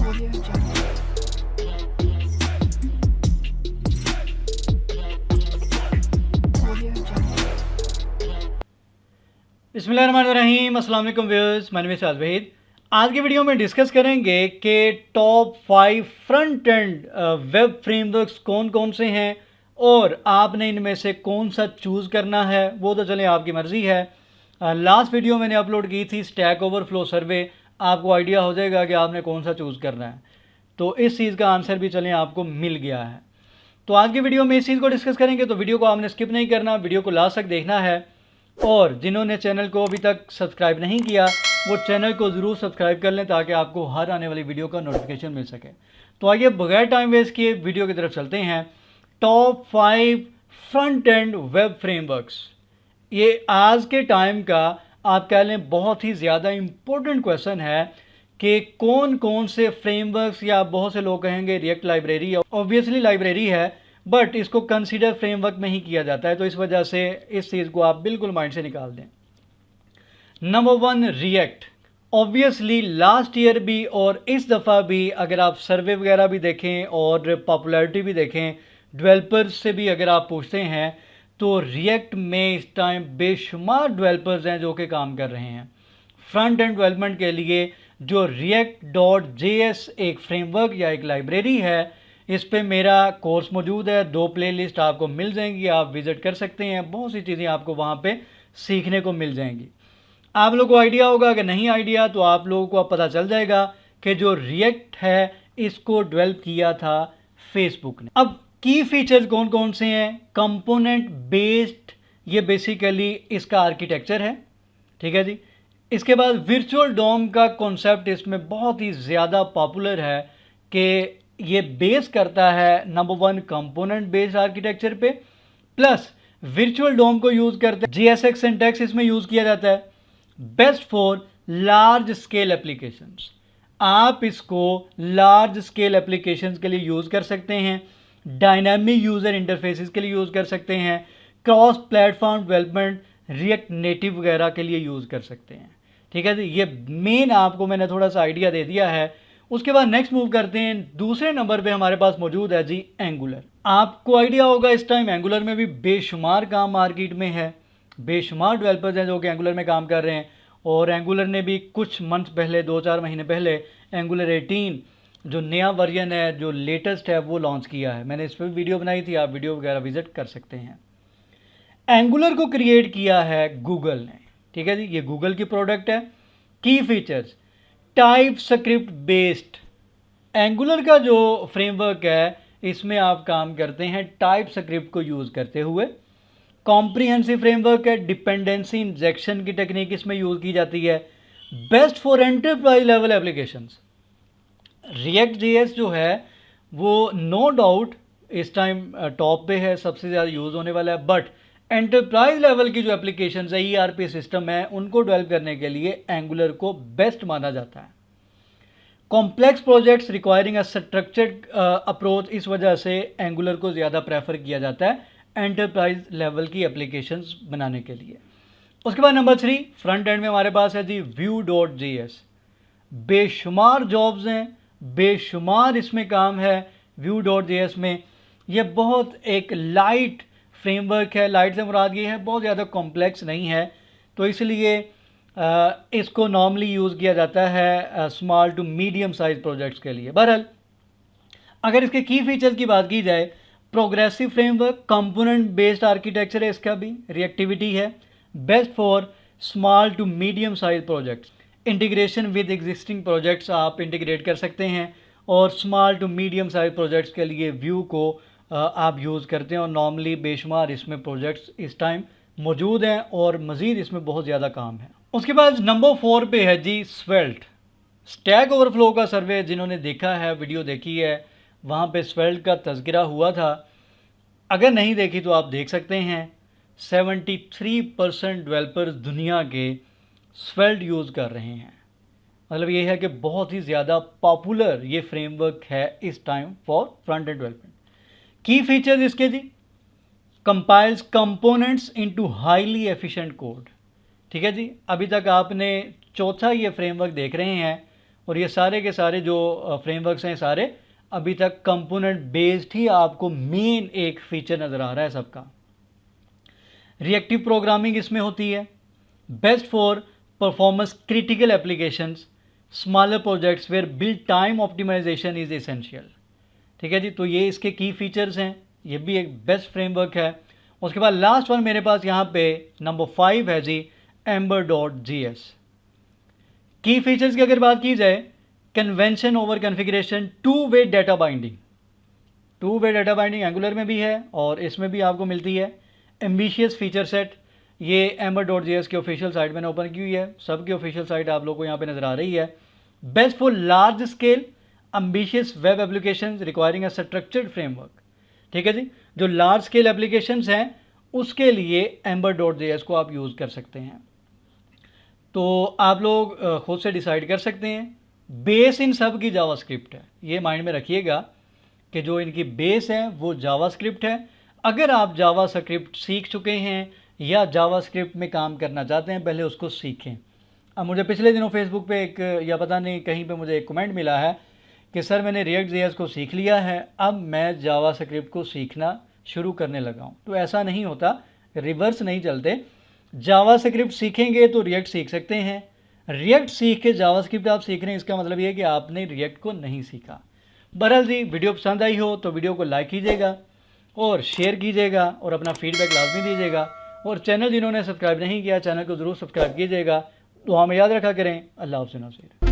Audio Jungle. Audio Jungle. बिस्मिल्लाहिर्रहमानिर्रहीम, अस्सलाम वालेकुम व्यूअर्स, मैं नवीद वहीद। आज की वीडियो में डिस्कस करेंगे कि top 5 front end web frameworks कौन कौन से हैं और आपने इनमें से कौन सा चूज़ करना है। वो तो चलें आपकी मर्ज़ी है। लास्ट वीडियो मैंने अपलोड की थी स्टैक ओवरफ्लो सर्वे, आपको आइडिया हो जाएगा कि आपने कौन सा चूज़ करना है। तो इस चीज़ का आंसर भी चलें आपको मिल गया है। तो आज की वीडियो में इस चीज़ को डिस्कस करेंगे, तो वीडियो को आपने स्किप नहीं करना, वीडियो को लास्ट तक देखना है। और जिन्होंने चैनल को अभी तक सब्सक्राइब नहीं किया वो चैनल को ज़रूर सब्सक्राइब कर लें ताकि आपको हर आने वाली वीडियो का नोटिफिकेशन मिल सके। तो आइए बगैर टाइम वेस्ट किए वीडियो की तरफ चलते हैं। Top 5 front end web frameworks, ये आज के टाइम का आप कह लें बहुत ही ज़्यादा इम्पोर्टेंट क्वेश्चन है कि कौन कौन से फ्रेमवर्क्स, या बहुत से लोग कहेंगे रिएक्ट लाइब्रेरी, ऑब्वियसली लाइब्रेरी है बट इसको कंसीडर फ्रेमवर्क में ही किया जाता है, तो इस वजह से इस चीज़ को आप बिल्कुल माइंड से निकाल दें। Number 1 react. Obviously last year भी और इस दफ़ा भी अगर आप सर्वे वगैरह भी देखें और पॉपुलैरिटी भी देखें, डेवलपर्स से भी अगर आप पूछते हैं तो रिएक्ट में इस टाइम बेशुमार डेवलपर्स हैं जो कि काम कर रहे हैं। फ्रंट एंड डेवलपमेंट के लिए जो react.js एक फ्रेमवर्क या एक लाइब्रेरी है, इस पे मेरा कोर्स मौजूद है, 2 प्लेलिस्ट आपको मिल जाएंगी, आप विज़िट कर सकते हैं, बहुत सी चीज़ें आपको वहाँ पे सीखने को मिल जाएंगी। आप लोगों को आइडिया होगा, अगर नहीं आइडिया तो आप लोगों को अब पता चल जाएगा कि जो रिएक्ट है इसको डेवलप किया था फेसबुक ने। अब की फीचर्स कौन कौन से हैं? कंपोनेंट बेस्ड, ये बेसिकली इसका आर्किटेक्चर है, ठीक है जी। इसके बाद वर्चुअल डोम का कॉन्सेप्ट इसमें बहुत ही ज़्यादा पॉपुलर है कि ये बेस करता है नंबर 1 कंपोनेंट बेस्ड आर्किटेक्चर पे, प्लस वर्चुअल डोम को यूज़ करते हैं, JSX सिंटैक्स इसमें यूज़ किया जाता है। Best for large scale applications, आप इसको लार्ज स्केल एप्लीकेशंस के लिए यूज़ कर सकते हैं, डायनामिक यूज़र इंटरफेसेस के लिए यूज़ कर सकते हैं, cross platform development, react native वगैरह के लिए यूज़ कर सकते हैं, ठीक है जी। ये मेन आपको मैंने थोड़ा सा आइडिया दे दिया है। उसके बाद नेक्स्ट मूव करते हैं। दूसरे नंबर पे हमारे पास मौजूद है जी एंगुलर। आपको आइडिया होगा इस टाइम एंगुलर में भी बेशुमार काम मार्केट में है, बेशुमार डेवलपर्स हैं जो कि एंगुलर में काम कर रहे हैं। और एंगुलर ने भी कुछ मंथ पहले, 2-4 महीने पहले एंगुलर 18 जो नया वर्जन है, जो लेटेस्ट है, वो लॉन्च किया है। मैंने इस पर भी वीडियो बनाई थी, आप वीडियो वगैरह विजिट कर सकते हैं। एंगुलर को क्रिएट किया है गूगल ने, ठीक है जी, ये गूगल की प्रोडक्ट है। की features type script based. Angular का जो फ्रेमवर्क है इसमें आप काम करते हैं टाइप स्क्रिप्ट को यूज़ करते हुए। कॉम्प्रिहेंसिव फ्रेमवर्क है, डिपेंडेंसी इंजेक्शन की टेक्निक इसमें यूज़ की जाती है। Best for enterprise level applications. React JS जो है वो नो डाउट इस टाइम टॉप पे है, सबसे ज़्यादा यूज़ होने वाला है, बट एंटरप्राइज लेवल की जो एप्लीकेशंस है, ERP सिस्टम है, उनको डेवलप करने के लिए एंगुलर को बेस्ट माना जाता है। Complex projects requiring a structured approach, इस वजह से एंगुलर को ज़्यादा प्रेफर किया जाता है एंटरप्राइज लेवल की एप्लीकेशंस बनाने के लिए। उसके बाद नंबर 3 फ्रंट एंड में हमारे पास है जी Vue.js। बेशुमार जॉब्स हैं, बेशुमार इसमें काम है Vue.js में। ये बहुत एक लाइट फ्रेमवर्क है, लाइट से मुराद ये है बहुत ज़्यादा कॉम्प्लेक्स नहीं है, तो इसलिए इसको नॉर्मली यूज़ किया जाता है small to medium size projects के लिए। बहरहाल अगर इसके की फीचर्स की बात की जाए, progressive framework, component based architecture है इसका भी, रिएक्टिविटी है, best for small to medium size projects. Integration with existing projects आप इंटीग्रेट कर सकते हैं, और small to medium size projects के लिए व्यू को आप यूज़ करते हैं, और नॉर्मली बेशुमार इसमें प्रोजेक्ट्स इस टाइम मौजूद हैं और मज़ीद इसमें बहुत ज़्यादा काम है। उसके बाद नंबर 4 पे है जी स्वेल्ट। स्टैक ओवरफ्लो का सर्वे जिन्होंने देखा है, वीडियो देखी है, वहाँ पे स्वेल्ट का तज़किरा हुआ था। अगर नहीं देखी तो आप देख सकते हैं। 73% डेवलपर्स दुनिया के स्वेल्ट यूज़ कर रहे हैं। मतलब ये है कि बहुत ही ज़्यादा पॉपुलर ये फ्रेमवर्क है इस time for front end development. Key features इसके जी, compiles components into highly efficient code, ठीक है जी। अभी तक आपने चौथा ये फ्रेमवर्क देख रहे हैं, और ये सारे के सारे जो फ्रेमवर्क्स हैं सारे अभी तक कंपोनेंट बेस्ड ही आपको मेन एक फीचर नज़र आ रहा है सबका। रिएक्टिव प्रोग्रामिंग इसमें होती है, best for performance critical applications, smaller projects where build time optimisation is essential. ठीक है जी, तो ये इसके की फीचर्स हैं, ये भी एक बेस्ट फ्रेमवर्क है। उसके बाद लास्ट वन मेरे पास यहाँ पे नंबर 5 है जी, ember.js। की फीचर्स की अगर बात की जाए, convention over configuration, two way data binding. Two way data binding angular में भी है और इसमें भी आपको मिलती है। एम्बिशियस फीचर सेट, ये ember.js की ऑफिशियल साइट मैंने ओपन की हुई है, सबकी ऑफिशियल साइट आप लोग को यहाँ पे नज़र आ रही है। Best for large scale ambitious web applications requiring a structured framework. ठीक है जी, जो लार्ज स्केल एप्लीकेशंस हैं उसके लिए ember.js को आप यूज़ कर सकते हैं। तो आप लोग खुद से डिसाइड कर सकते हैं। बेस इन सब की जावास्क्रिप्ट है, ये माइंड में रखिएगा कि जो इनकी बेस है वो जावास्क्रिप्ट है। अगर आप जावास्क्रिप्ट सीख चुके हैं या जावास्क्रिप्ट में काम करना चाहते हैं, पहले उसको सीखें। अब मुझे पिछले दिनों फेसबुक पे एक या पता नहीं कहीं पे मुझे एक कमेंट मिला है कि सर मैंने रिएक्ट जेएस को सीख लिया है, अब मैं जावास्क्रिप्ट को सीखना शुरू करने लगा हूँ। तो ऐसा नहीं होता, रिवर्स नहीं चलते। जावास्क्रिप्ट सीखेंगे तो रिएक्ट सीख सकते हैं, रिएक्ट सीख के जावास्क्रिप्ट आप सीख रहे हैं, इसका मतलब ये है कि आपने रिएक्ट को नहीं सीखा। बहरहाल जी, वीडियो पसंद आई हो तो वीडियो को लाइक कीजिएगा और शेयर कीजिएगा और अपना फीडबैक लाजमी दीजिएगा। और चैनल जिन्होंने सब्सक्राइब नहीं किया, चैनल को ज़रूर सब्सक्राइब कीजिएगा। तो हमें याद रखा करें। अल्लाह हाफ़िज़ नाज़रीन।